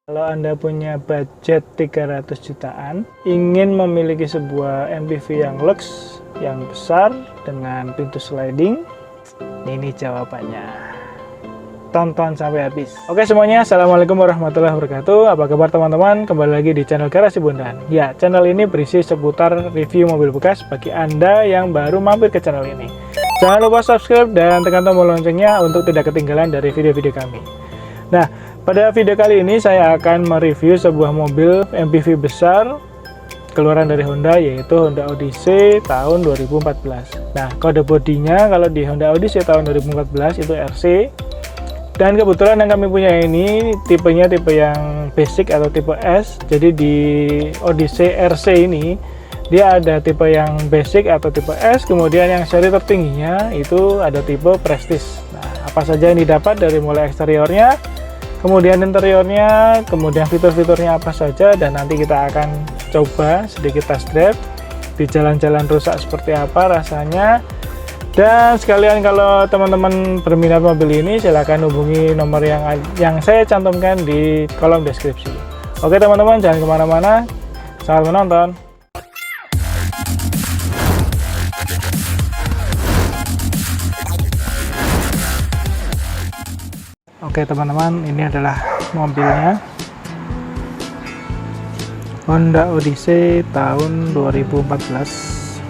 Kalau Anda punya budget 300 jutaan, ingin memiliki sebuah MPV yang lux, yang besar, dengan pintu sliding, ini jawabannya. Tonton sampai habis. Oke semuanya, Assalamualaikum warahmatullahi wabarakatuh. Apa kabar teman-teman? Kembali lagi di channel Garasi Bondan. Ya, channel ini berisi seputar review mobil bekas bagi Anda yang baru mampir ke channel ini. Jangan lupa subscribe dan tekan tombol loncengnya untuk tidak ketinggalan dari video-video kami. Nah, pada video kali ini saya akan mereview sebuah mobil MPV besar keluaran dari Honda, yaitu Honda Odyssey tahun 2014. Nah, kode bodinya kalau di Honda Odyssey tahun 2014 itu RC. Dan kebetulan yang kami punya ini tipenya tipe yang basic atau tipe S. Jadi di Odyssey RC ini dia ada tipe yang basic atau tipe S, kemudian yang seri tertingginya itu ada tipe Prestige. Nah, apa saja yang didapat dari mulai eksteriornya, kemudian interiornya, kemudian fitur-fiturnya apa saja, dan nanti kita akan coba sedikit test drive di jalan-jalan rusak seperti apa rasanya. Dan sekalian kalau teman-teman berminat mobil ini, silahkan hubungi nomor yang saya cantumkan di kolom deskripsi. Oke teman-teman, jangan kemana-mana, selamat menonton. Oke teman-teman, ini adalah mobilnya, Honda Odyssey tahun 2014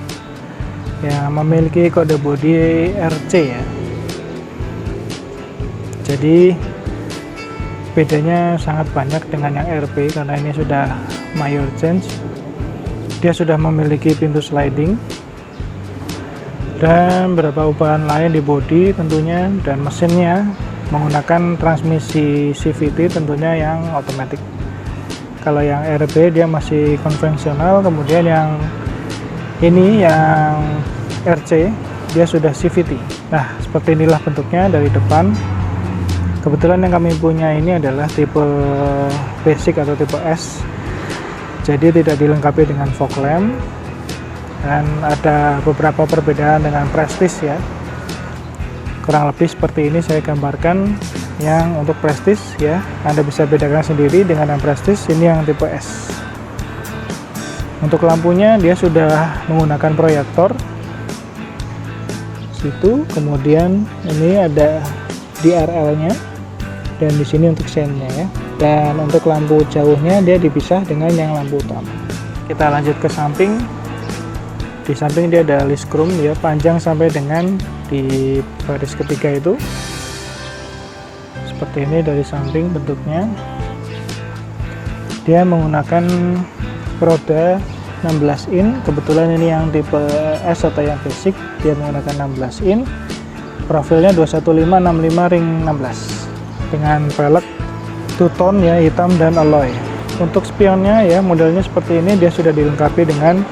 yang memiliki kode bodi RC ya. Jadi bedanya sangat banyak dengan yang RP karena ini sudah major change. Dia sudah memiliki pintu sliding dan beberapa ubahan lain di bodi tentunya, dan mesinnya menggunakan transmisi CVT tentunya yang otomatis. Kalau yang RB dia masih konvensional, kemudian yang ini yang RC dia sudah CVT. Nah, seperti inilah bentuknya dari depan. Kebetulan yang kami punya ini adalah tipe basic atau tipe S. Jadi tidak dilengkapi dengan fog lamp, dan ada beberapa perbedaan dengan Prestige ya. Kurang lebih seperti ini saya gambarkan yang untuk Prestige ya. Anda bisa bedakan sendiri dengan yang Prestige, ini yang tipe S. Untuk lampunya dia sudah menggunakan proyektor situ, kemudian ini ada DRL-nya, dan di sini untuk sennya ya. Dan untuk lampu jauhnya dia dipisah dengan yang lampu utama. Kita lanjut ke samping. Di samping dia ada list chrome ya, panjang sampai dengan di baris ketiga itu. Seperti ini dari samping bentuknya. Dia menggunakan roda 16 in. Kebetulan ini yang tipe S atau yang basic, dia menggunakan 16 in. Profilnya 21565 ring 16 dengan velg two-tone ya, hitam dan alloy. Untuk spionnya ya, modelnya seperti ini, dia sudah dilengkapi dengan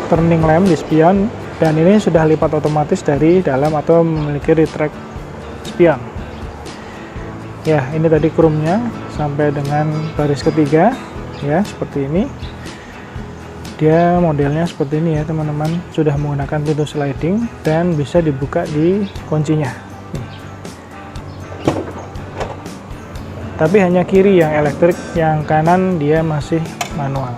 turning lamp di spion, dan ini sudah lipat otomatis dari dalam atau memiliki retract spion. Ya, ini tadi chrome-nya sampai dengan baris ketiga ya, seperti ini. Dia modelnya seperti ini ya teman-teman, sudah menggunakan pintu sliding dan bisa dibuka di kuncinya. Tapi hanya kiri yang elektrik, yang kanan dia masih manual.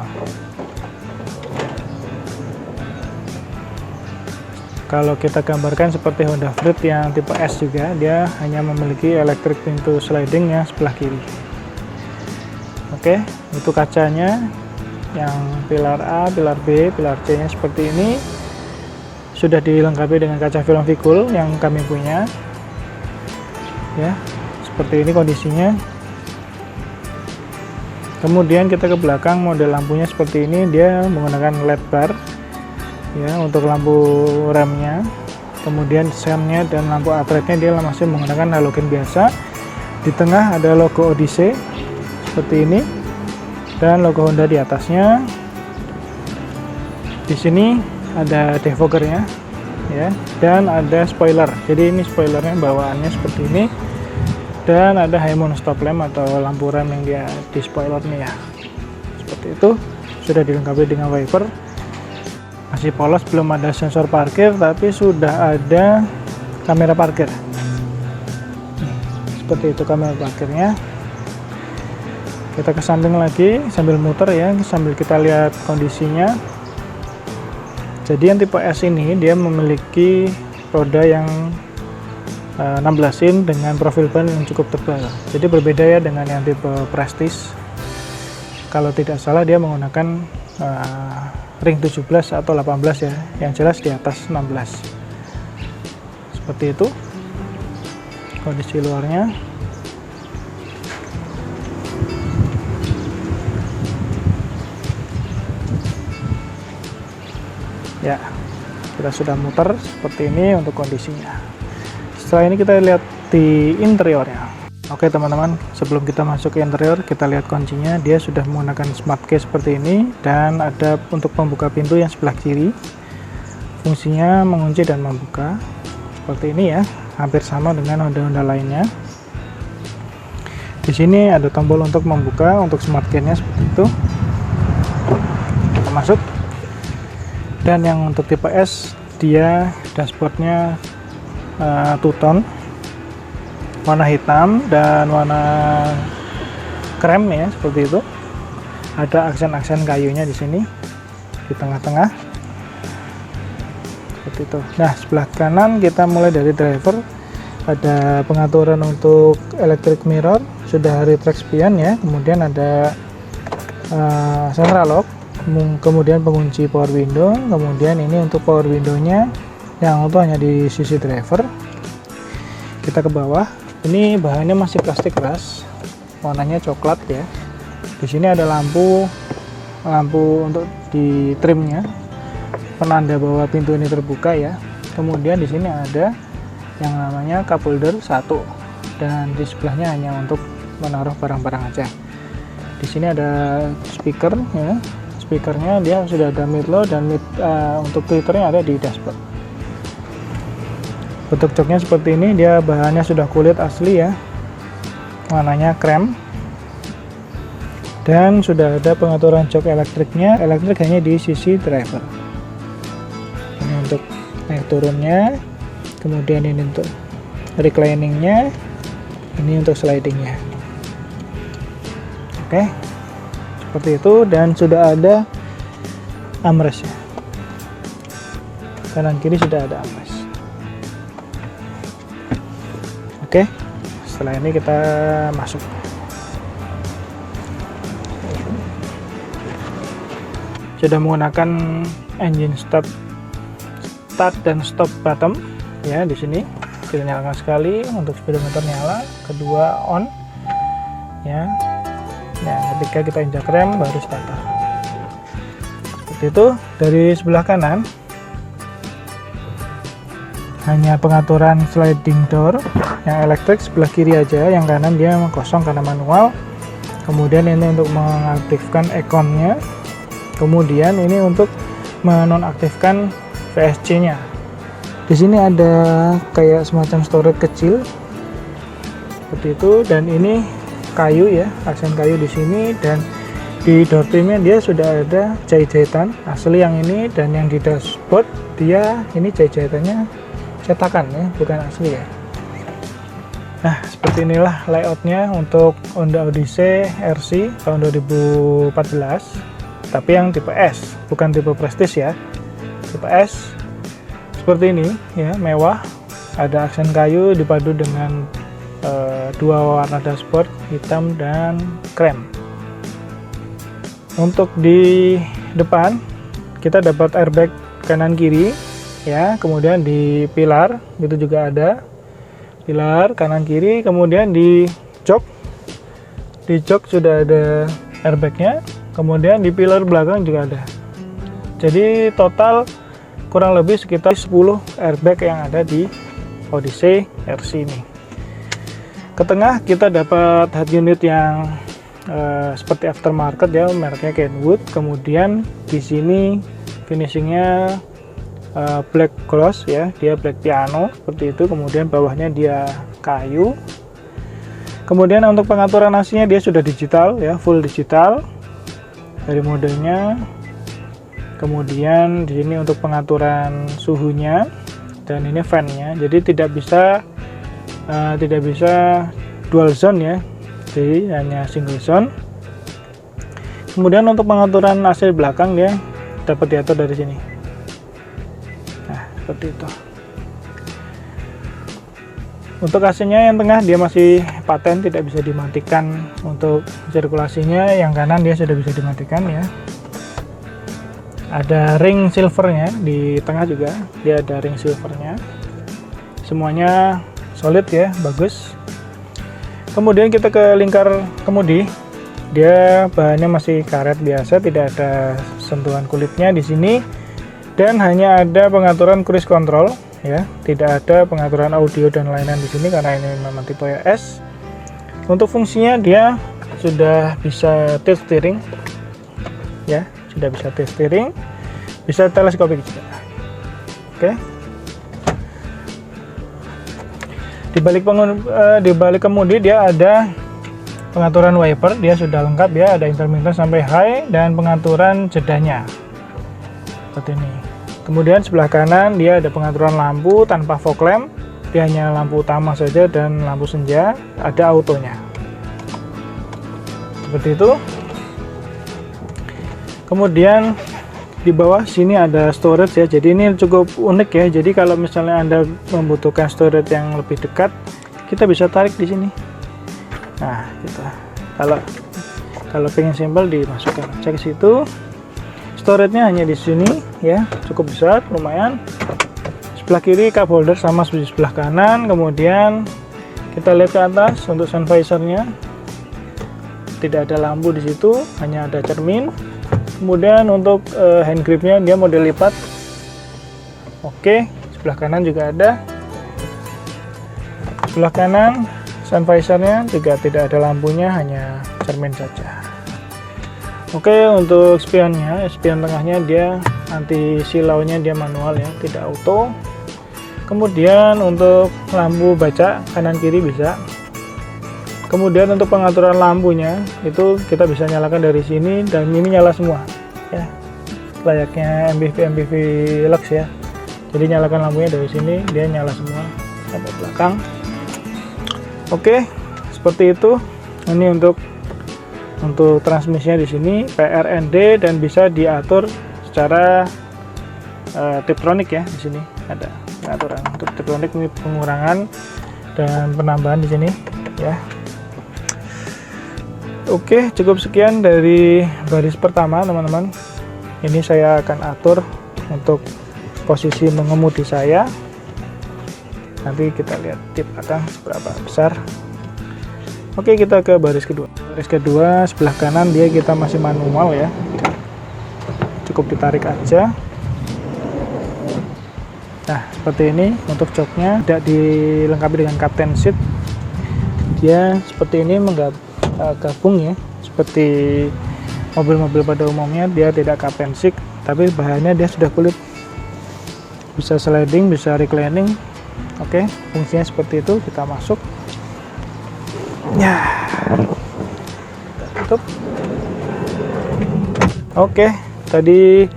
Kalau kita gambarkan seperti Honda Freed yang tipe S juga, dia hanya memiliki elektrik pintu sliding yang sebelah kiri. Oke, itu kacanya yang pilar A, pilar B, pilar C nya seperti ini. Sudah dilengkapi dengan kaca film Vicul yang kami punya. Ya, seperti ini kondisinya. Kemudian kita ke belakang, model lampunya seperti ini, dia menggunakan LED bar ya untuk lampu remnya. Kemudian semnya dan lampu atretnya dia masih menggunakan halogen biasa. Di tengah ada logo Odyssey seperti ini dan logo Honda di atasnya. Di sini ada defoggernya ya, dan ada spoiler. Jadi ini spoilernya bawaannya seperti ini, dan ada high moon stop lamp atau lampu rem yang dia di spoilernya ya. Seperti itu, sudah dilengkapi dengan wiper. Masih polos, belum ada sensor parkir, tapi sudah ada kamera parkir. Seperti itu kamera parkirnya. Kita ke samping lagi sambil muter ya, sambil kita lihat kondisinya. Jadi yang tipe S ini dia memiliki roda yang 16 in dengan profil ban yang cukup tebal. Jadi berbeda ya dengan yang tipe Prestige. Kalau tidak salah dia menggunakan ring 17 atau 18 ya, yang jelas di atas 16. Seperti itu kondisi luarnya. Ya, kita sudah muter seperti ini untuk kondisinya. Setelah ini kita lihat di interiornya. Oke teman-teman, sebelum kita masuk ke interior, kita lihat kuncinya. Dia sudah menggunakan smart key seperti ini, dan ada untuk membuka pintu yang sebelah kiri. Fungsinya mengunci dan membuka seperti ini ya, hampir sama dengan Honda-Honda lainnya. Di sini ada tombol untuk membuka untuk smart key-nya seperti itu. Kita masuk. Dan yang untuk tipe S, dia dashboardnya two-tone, warna hitam dan warna krem ya, seperti itu. Ada aksen-aksen kayunya di sini di tengah-tengah seperti itu. Nah, sebelah kanan kita mulai dari driver. Ada pengaturan untuk electric mirror, sudah retract spion ya. Kemudian ada central lock, kemudian pengunci power window. Kemudian ini untuk power window-nya yang itu hanya di sisi driver. Kita ke bawah. Ini bahannya masih plastik keras, warnanya coklat ya. Di sini ada lampu untuk di trimnya, penanda bahwa pintu ini terbuka ya. Kemudian di sini ada yang namanya cup holder 1, dan di sebelahnya hanya untuk menaruh barang-barang aja. Di sini ada speaker ya. Speakernya dia sudah ada mid low dan untuk tweeternya ada di dashboard. Bentuk joknya seperti ini, dia bahannya sudah kulit asli ya, warnanya krem, dan sudah ada pengaturan jok elektriknya. Elektrik hanya di sisi driver. Ini untuk naik turunnya, kemudian ini untuk recliningnya, ini untuk slidingnya. Oke, seperti itu. Dan sudah ada armrestnya, kanan kiri sudah ada armrest. Oke, setelah ini kita masuk. Sudah menggunakan engine start dan stop button ya. Di sini kita nyalakan sekali untuk speedometer nyala, kedua on ya. Nah, ketika kita injak rem baru starter. Seperti itu. Dari sebelah kanan hanya pengaturan sliding door yang elektrik, sebelah kiri aja, yang kanan dia kosong karena manual. Kemudian ini untuk mengaktifkan aircon-nya, kemudian ini untuk menonaktifkan VSC-nya. Di sini ada kayak semacam storage kecil seperti itu, dan ini kayu ya, aksen kayu di sini. Dan di door trimnya dia sudah ada jahit-jahitan asli yang ini, dan yang di dashboard dia ini jahit-jahitannya cetakan ya, bukan asli ya. Nah, seperti inilah layoutnya untuk Honda Odyssey RC tahun 2014, tapi yang tipe S, bukan tipe Prestige ya. Tipe S seperti ini ya, mewah, ada aksen kayu dipadu dengan dua warna dashboard, hitam dan krem. Untuk di depan kita dapat airbag kanan kiri ya, kemudian di pilar itu juga ada pilar kanan kiri, kemudian di jok sudah ada airbagnya, kemudian di pilar belakang juga ada. Jadi total kurang lebih sekitar 10 airbag yang ada di Odyssey RC ini. Ke tengah kita dapat head unit yang seperti aftermarket ya, mereknya Kenwood. Kemudian di sini finishingnya black gloss ya, dia black piano seperti itu. Kemudian bawahnya dia kayu. Kemudian untuk pengaturan AC-nya dia sudah digital ya, full digital dari modenya. Kemudian di sini untuk pengaturan suhunya, dan ini fan-nya. Jadi tidak bisa dual zone ya, jadi hanya single zone. Kemudian untuk pengaturan AC belakang dia dapat diatur dari sini. Nah, seperti itu. Untuk AC-nya yang tengah dia masih paten, tidak bisa dimatikan untuk sirkulasinya. Yang kanan dia sudah bisa dimatikan ya. Ada ring silvernya di tengah juga, dia ada ring silvernya. Semuanya solid ya, bagus. Kemudian kita ke lingkar kemudi. Dia bahannya masih karet biasa, tidak ada sentuhan kulitnya di sini, dan hanya ada pengaturan cruise control ya, tidak ada pengaturan audio dan lain-lain di sini karena ini memang tipe S. Untuk fungsinya dia sudah bisa tilt steering ya, sudah bisa tilt steering, bisa teleskopik juga. Oke. Di balik kemudi dia ada pengaturan wiper, dia sudah lengkap ya, ada intermittent sampai high dan pengaturan jedanya seperti ini. Kemudian sebelah kanan dia ada pengaturan lampu tanpa fog lamp, dia hanya lampu utama saja dan lampu senja, ada autonya seperti itu. Kemudian di bawah sini ada storage ya, jadi ini cukup unik ya. Jadi kalau misalnya Anda membutuhkan storage yang lebih dekat, kita bisa tarik di sini. Nah, gitu. Kalau pengen simpel dimasukkan aja ke situ. Storage-nya hanya di sini ya, cukup besar, lumayan. Sebelah kiri cup holder sama seperti sebelah kanan. Kemudian kita lihat ke atas untuk sun visor-nya. Tidak ada lampu di situ, hanya ada cermin. Kemudian untuk hand grip-nya dia model lipat. Oke, sebelah kanan juga ada. Sebelah kanan sun visor-nya juga tidak ada lampunya, hanya cermin saja. Oke, untuk spionnya, spion tengahnya dia anti silaunya dia manual ya, tidak auto. Kemudian untuk lampu baca kanan kiri bisa. Kemudian untuk pengaturan lampunya itu kita bisa nyalakan dari sini dan ini nyala semua ya, layaknya MPV Lux ya. Jadi nyalakan lampunya dari sini, dia nyala semua sampai belakang. Oke, seperti itu. Ini untuk transmisinya di sini PRND dan bisa diatur secara Tiptronic ya. Di sini ada pengaturan untuk Tiptronic, ini pengurangan dan penambahan di sini ya. Oke, cukup sekian dari baris pertama teman-teman. Ini saya akan atur untuk posisi mengemudi saya. Nanti kita lihat di belakang seberapa besar. Oke, kita ke baris kedua. Baris kedua sebelah kanan dia kita masih manual ya, cukup ditarik aja. Nah, seperti ini. Untuk joknya tidak dilengkapi dengan captain seat, dia seperti ini menggabung ya, seperti mobil-mobil pada umumnya. Dia tidak captain seat, tapi bahannya dia sudah kulit, bisa sliding, bisa reclining. Oke, fungsinya seperti itu. Kita masuk ya, kita tutup. Oke, tadi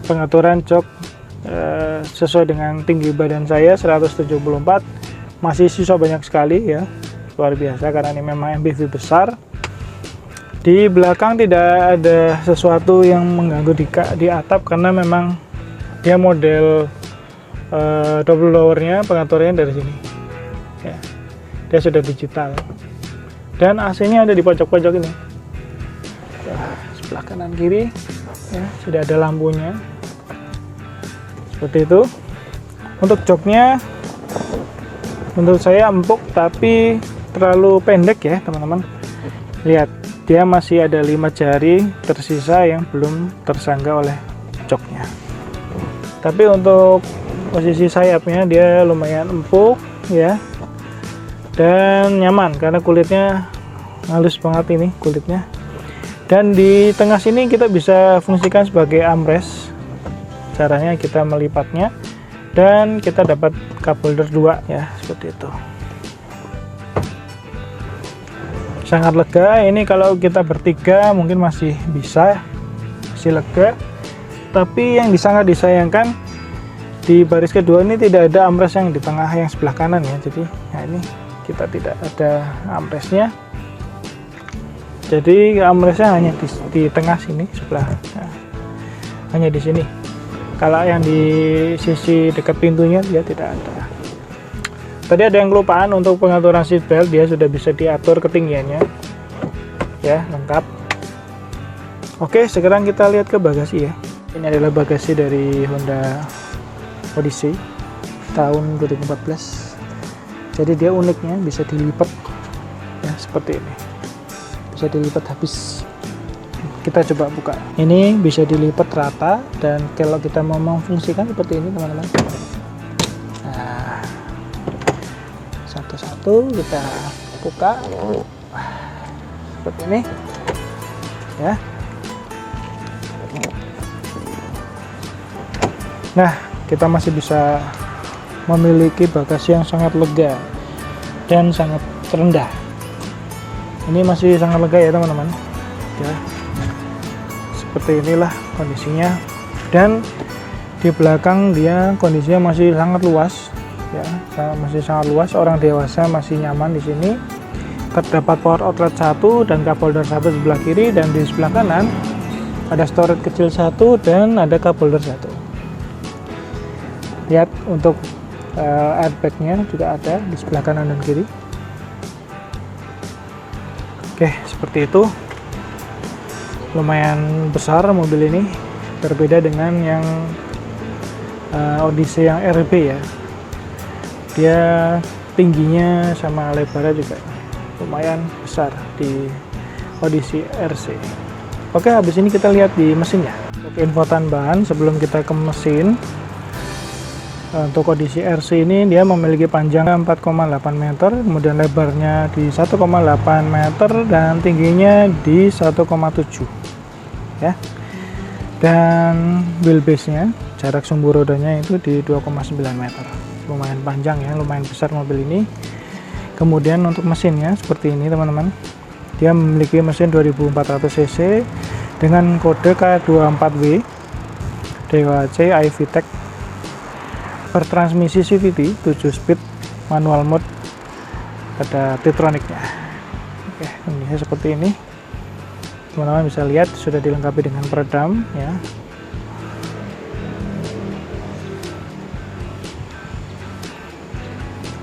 pengaturan jok sesuai dengan tinggi badan saya 174, masih sisa banyak sekali ya, luar biasa karena ini memang MPV besar. Di belakang tidak ada sesuatu yang mengganggu di atap karena memang dia model double lowernya, pengaturannya dari sini ya, dia sudah digital dan AC-nya ada di pojok-pojok ini ya, sebelah kanan kiri ya, sudah ada lampunya seperti itu. Untuk joknya menurut saya empuk tapi terlalu pendek ya teman-teman. Lihat, dia masih ada 5 jari tersisa yang belum tersangga oleh joknya. Tapi untuk posisi sayapnya dia lumayan empuk ya, dan nyaman karena kulitnya halus banget ini kulitnya. Dan di tengah sini kita bisa fungsikan sebagai armrest. Caranya kita melipatnya dan kita dapat cup holder 2 ya, seperti itu. Sangat lega ini, kalau kita bertiga mungkin masih bisa, masih lega. Tapi yang sangat disayangkan di baris kedua ini tidak ada armrest yang di tengah yang sebelah kanan ya. Jadi nah ini kita tidak ada armrestnya. Jadi armrestnya hanya di tengah sini sebelah, nah, hanya di sini. Kalau yang di sisi dekat pintunya dia tidak ada. Tadi ada yang kelupaan untuk pengaturan seat belt, dia sudah bisa diatur ketinggiannya ya, lengkap. Oke, sekarang kita lihat ke bagasi ya. Ini adalah bagasi dari Honda Odyssey tahun 2014. Jadi dia uniknya bisa dilipat ya, seperti ini, bisa dilipat habis. Kita coba buka, ini bisa dilipat rata, dan kalau kita mau memfungsikan seperti ini teman-teman. Nah, satu-satu kita buka seperti ini ya. Nah, kita masih bisa memiliki bagasi yang sangat lega dan sangat rendah. Ini masih sangat lega ya teman-teman ya. Seperti inilah kondisinya, dan di belakang dia kondisinya masih sangat luas ya, masih sangat luas. Orang dewasa masih nyaman di sini. Terdapat power outlet 1 dan cup holder 1 sebelah kiri, dan di sebelah kanan ada storage kecil 1 dan ada cup holder 1. Lihat untuk airbagnya juga ada di sebelah kanan dan kiri. Oke, seperti itu. Lumayan besar mobil ini, berbeda dengan yang Odyssey yang RB ya. Dia tingginya sama lebarnya juga lumayan besar di Odyssey RC. Oke, habis ini kita lihat di mesinnya. Untuk info tambahan sebelum kita ke mesin, untuk Odyssey RC ini dia memiliki panjang 4,8 meter, kemudian lebarnya di 1,8 meter, dan tingginya di 1,7 ya. Dan wheelbase-nya, jarak sumbu rodanya itu di 2,9 meter. Lumayan panjang ya, lumayan besar mobil ini. Kemudian untuk mesinnya seperti ini teman-teman. Dia memiliki mesin 2400 cc dengan kode K24W DHC iVTEC, bertransmisi CVT 7 speed, manual mode, ada Titronicnya. Oke, kondisinya seperti ini. Teman-teman bisa lihat sudah dilengkapi dengan peredam ya.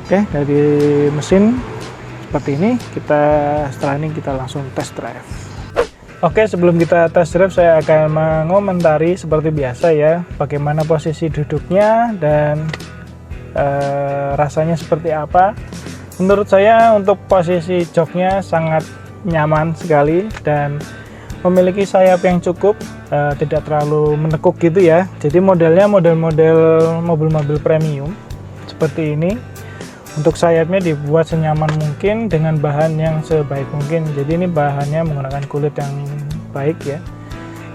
Oke, dari mesin seperti ini. Setelah ini kita langsung test drive. Oke, sebelum kita test drive saya akan mengomentari seperti biasa ya, bagaimana posisi duduknya dan rasanya seperti apa. Menurut saya untuk posisi joknya sangat nyaman sekali dan memiliki sayap yang cukup, tidak terlalu menekuk gitu ya. Jadi modelnya model-model mobil-mobil premium seperti ini. Untuk sayapnya dibuat senyaman mungkin dengan bahan yang sebaik mungkin. Jadi ini bahannya menggunakan kulit yang baik ya.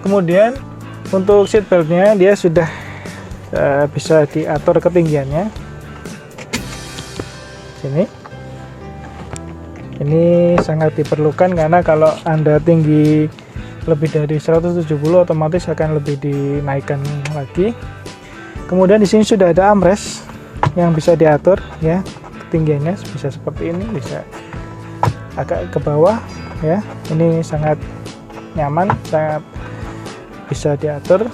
Kemudian untuk seat beltnya dia sudah bisa diatur ketinggiannya. Sini. Ini sangat diperlukan karena kalau Anda tinggi lebih dari 170 otomatis akan lebih dinaikkan lagi. Kemudian di sini sudah ada armrest yang bisa diatur ya, ketinggiannya bisa seperti ini, bisa agak ke bawah ya. Ini sangat nyaman, sangat bisa diatur.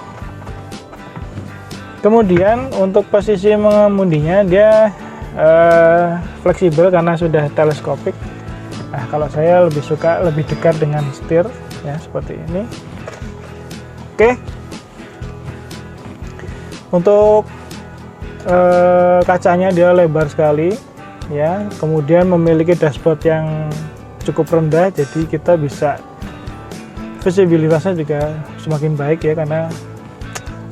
Kemudian untuk posisi mengemudinya dia fleksibel karena sudah teleskopik. Nah, kalau saya lebih suka lebih dekat dengan setir ya, seperti ini. Oke. Untuk kacanya dia lebar sekali ya, kemudian memiliki dashboard yang cukup rendah, jadi kita bisa visibilitasnya juga semakin baik ya, karena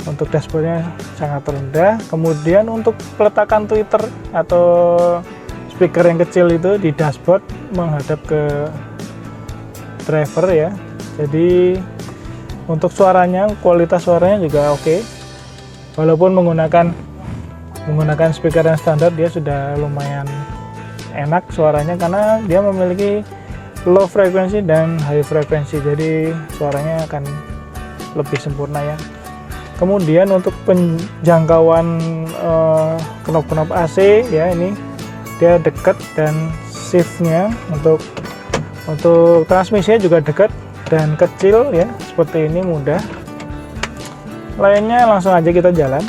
untuk dashboardnya sangat rendah. Kemudian untuk peletakan tweeter atau speaker yang kecil itu di dashboard menghadap ke driver ya, jadi untuk suaranya, kualitas suaranya juga oke. Walaupun menggunakan speaker yang standar, dia sudah lumayan enak suaranya karena dia memiliki low frekuensi dan high frekuensi, jadi suaranya akan lebih sempurna ya. Kemudian untuk penjangkauan knop-knop AC ya, ini dia dekat, dan shiftnya untuk Untuk transmisinya juga dekat dan kecil ya, seperti ini, mudah. Lainnya langsung aja kita jalan.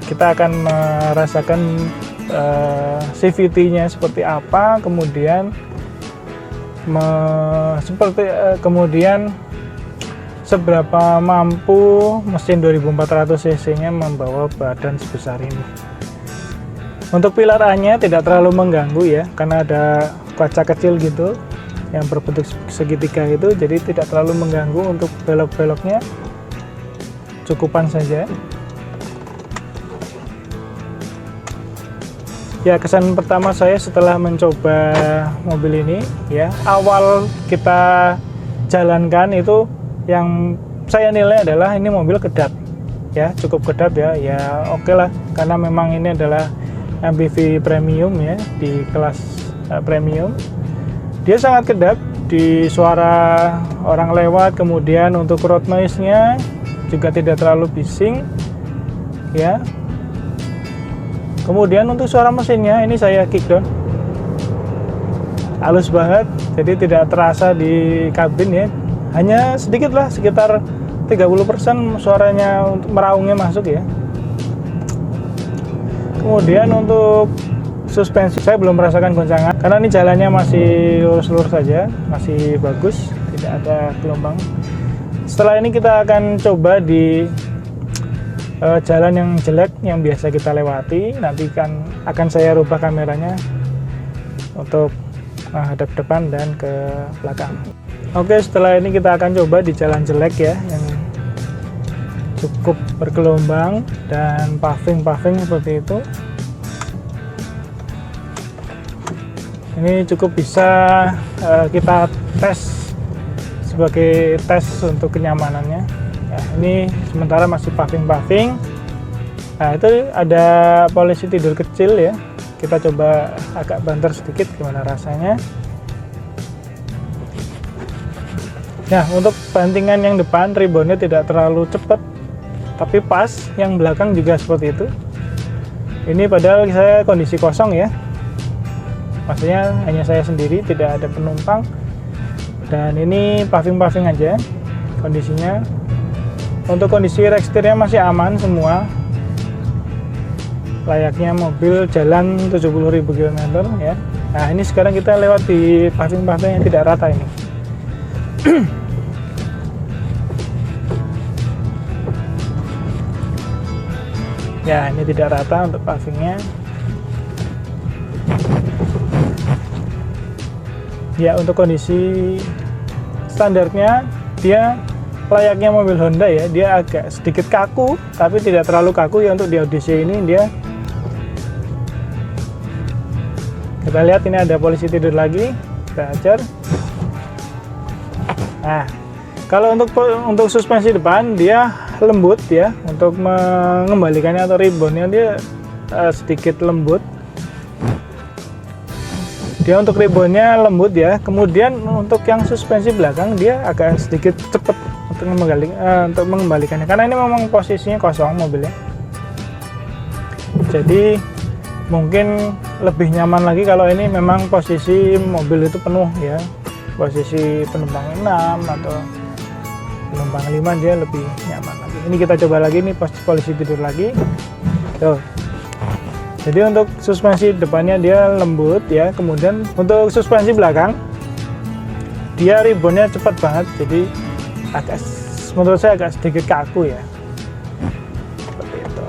Kita akan merasakan CVT-nya seperti apa, kemudian kemudian seberapa mampu mesin 2400 cc-nya membawa badan sebesar ini. Untuk pilar A-nya tidak terlalu mengganggu ya, karena ada kaca kecil gitu yang berbentuk segitiga itu, jadi tidak terlalu mengganggu. Untuk belok-beloknya cukupan saja. Ya, kesan pertama saya setelah mencoba mobil ini ya, awal kita jalankan itu yang saya nilai adalah ini mobil kedap ya, cukup kedap ya. Ya oke lah, karena memang ini adalah MPV premium ya, di kelas premium. Dia sangat kedap di suara orang lewat, kemudian untuk road noise-nya juga tidak terlalu bising ya. Kemudian untuk suara mesinnya ini saya kick down, halus banget, jadi tidak terasa di kabin ya, hanya sedikit lah, sekitar 30% suaranya untuk meraungnya masuk ya. Kemudian untuk suspensi saya belum merasakan goncangan karena ini jalannya masih lurus-lurus saja, masih bagus, tidak ada gelombang. Setelah ini kita akan coba di jalan yang jelek yang biasa kita lewati. Nanti akan saya rubah kameranya untuk menghadap depan dan ke belakang. Oke, setelah ini kita akan coba di jalan jelek ya, yang cukup bergelombang dan paving seperti itu. Ini cukup bisa kita tes sebagai tes untuk kenyamanannya. Ya, ini sementara masih paving. Nah, itu ada polisi tidur kecil ya. Kita coba agak banter sedikit gimana rasanya. Nah, untuk bantingan yang depan reboundnya tidak terlalu cepat, tapi pas. Yang belakang juga seperti itu. Ini padahal saya kondisi kosong ya. Maksudnya hanya saya sendiri, tidak ada penumpang, dan ini paving aja kondisinya. Untuk kondisi rear setirnya masih aman semua, layaknya mobil jalan 70.000 km ya. Nah, ini sekarang kita lewat di paving yang tidak rata ini. Ya, ini tidak rata untuk pavingnya. Ya, untuk kondisi standarnya dia layaknya mobil Honda ya, dia agak sedikit kaku tapi tidak terlalu kaku ya. Untuk di Odyssey ini dia, kita lihat ini ada polisi tidur lagi, kita ajar. Nah, kalau untuk suspensi depan dia lembut ya, untuk mengembalikannya atau reboundnya dia sedikit lembut. Dia untuk reboundnya lembut ya. Kemudian untuk yang suspensi belakang dia agak sedikit cepat untuk mengembalikannya, karena ini memang posisinya kosong mobilnya. Jadi mungkin lebih nyaman lagi kalau ini memang posisi mobil itu penuh ya, posisi penumpang 6 atau penumpang 5 dia lebih nyaman lagi. Ini kita coba lagi nih, polisi tidur lagi. Tuh. Jadi untuk suspensi depannya dia lembut ya. Kemudian untuk suspensi belakang dia reboundnya cepat banget, jadi menurut saya agak sedikit kaku ya, seperti itu.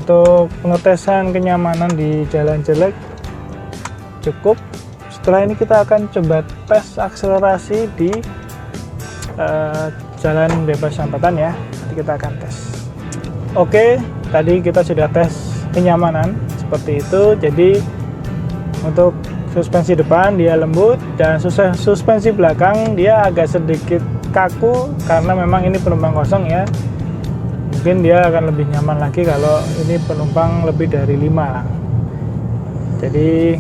Untuk pengetesan kenyamanan di jalan jelek cukup. Setelah ini kita akan coba tes akselerasi di jalan bebas hambatan ya. Nanti kita akan tes. Oke, tadi kita sudah tes kenyamanan seperti itu. Jadi untuk suspensi depan dia lembut, dan suspensi belakang dia agak sedikit kaku karena memang ini penumpang kosong ya. Mungkin dia akan lebih nyaman lagi kalau ini penumpang lebih dari 5. Jadi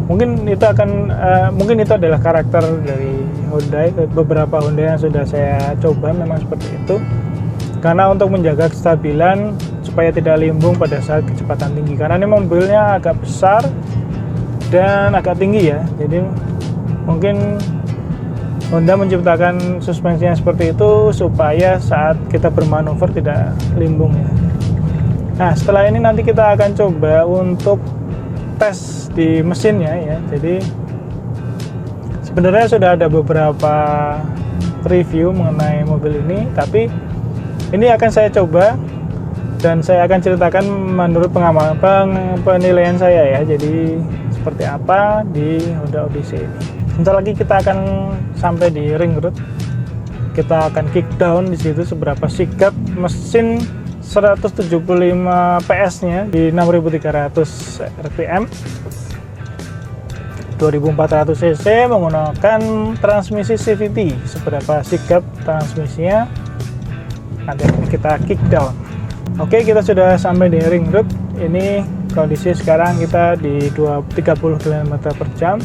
mungkin itu adalah karakter dari Hyundai. Beberapa Hyundai yang sudah saya coba memang seperti itu, karena untuk menjaga kestabilan supaya tidak limbung pada saat kecepatan tinggi, karena ini mobilnya agak besar dan agak tinggi ya. Jadi Mungkin Honda menciptakan suspensinya seperti itu supaya saat kita bermanuver tidak limbung ya. Nah, setelah ini nanti kita akan coba untuk tes di mesinnya ya. Jadi sebenarnya sudah ada beberapa review mengenai mobil ini, tapi ini akan saya coba dan saya akan ceritakan menurut penilaian saya ya. Jadi seperti apa di Honda Odyssey ini. Sebentar lagi kita akan sampai di ring road. Kita akan kick down di situ seberapa sigap mesin 175 PS-nya di 6.300 rpm, 2.400 cc menggunakan transmisi CVT. Seberapa sigap transmisinya nanti kita kick down. Oke, kita sudah sampai di ring road. Ini kondisi sekarang kita di 30 km/jam.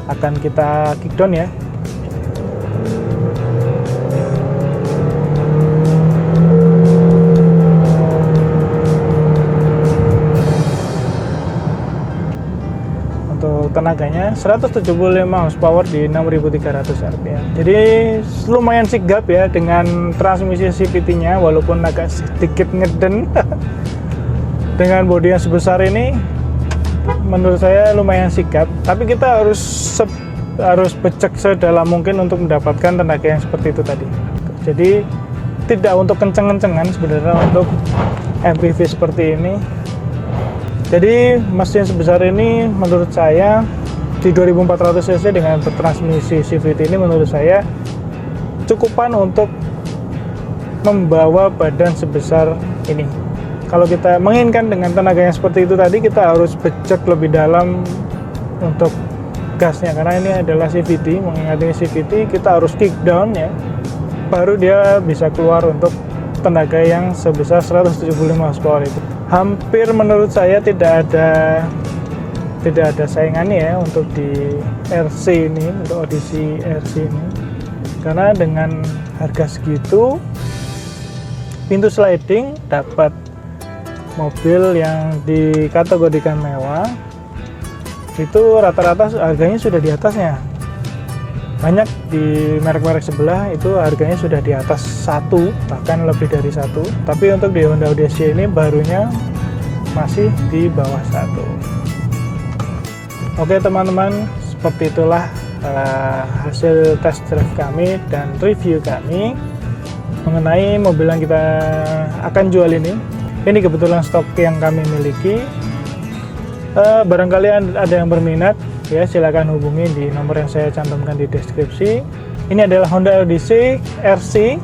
Akan kita kick down ya. Untuk tenaganya 175 horsepower di 6.300 rpm. Jadi lumayan sigap ya dengan transmisi CVT-nya, walaupun agak sedikit ngeden. Dengan bodi yang sebesar ini menurut saya lumayan sigap, tapi kita harus becek sedalam mungkin untuk mendapatkan tenaga yang seperti itu tadi. Jadi tidak untuk kenceng-kencengan sebenarnya untuk MPV seperti ini. Jadi mesin sebesar ini menurut saya di 2400 cc dengan bertransmisi CVT ini menurut saya cukupan untuk membawa badan sebesar ini. Kalau kita menginginkan dengan tenaga yang seperti itu tadi, kita harus becek lebih dalam untuk gasnya, karena ini adalah CVT. Mengingat ini CVT, kita harus kick down ya, baru dia bisa keluar untuk tenaga yang sebesar 175 horsepower itu. Hampir menurut saya tidak ada saingannya ya untuk di RC ini, untuk Odyssey RC ini, karena dengan harga segitu, pintu sliding, dapat mobil yang dikategorikan mewah, itu rata-rata harganya sudah di atasnya. Banyak di merek-merek sebelah itu harganya sudah di atas 1, bahkan lebih dari 1. Tapi untuk di Honda Odyssey ini barunya masih di bawah 1. Oke teman-teman, seperti itulah hasil test drive kami dan review kami mengenai mobil yang kita akan jual ini. Ini kebetulan stok yang kami miliki. Barangkali ada yang berminat ya, silakan hubungi di nomor yang saya cantumkan di deskripsi. Ini adalah Honda Odyssey RC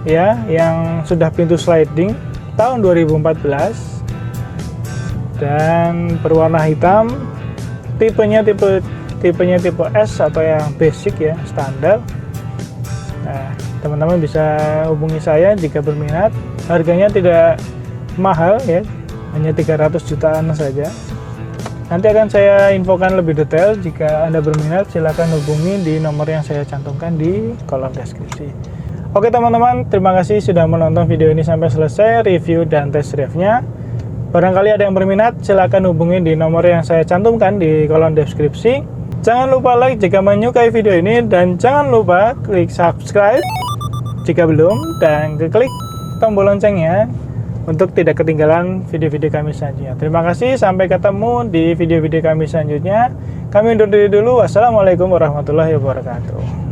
ya, yang sudah pintu sliding tahun 2014 dan berwarna hitam. Tipenya tipe S atau yang basic ya, standar. Nah, teman-teman bisa hubungi saya jika berminat. Harganya tidak mahal ya, hanya 300 jutaan saja. Nanti akan saya infokan lebih detail. Jika Anda berminat, silakan hubungi di nomor yang saya cantumkan di kolom deskripsi. Oke teman-teman, terima kasih sudah menonton video ini sampai selesai review dan test drive-nya. Barangkali ada yang berminat, silakan hubungi di nomor yang saya cantumkan di kolom deskripsi. Jangan lupa like jika menyukai video ini, dan jangan lupa klik subscribe jika belum, dan klik tombol loncengnya untuk tidak ketinggalan video-video kami selanjutnya. Terima kasih, sampai ketemu di video-video kami selanjutnya. Kami undur diri dulu. Wassalamualaikum warahmatullahi wabarakatuh.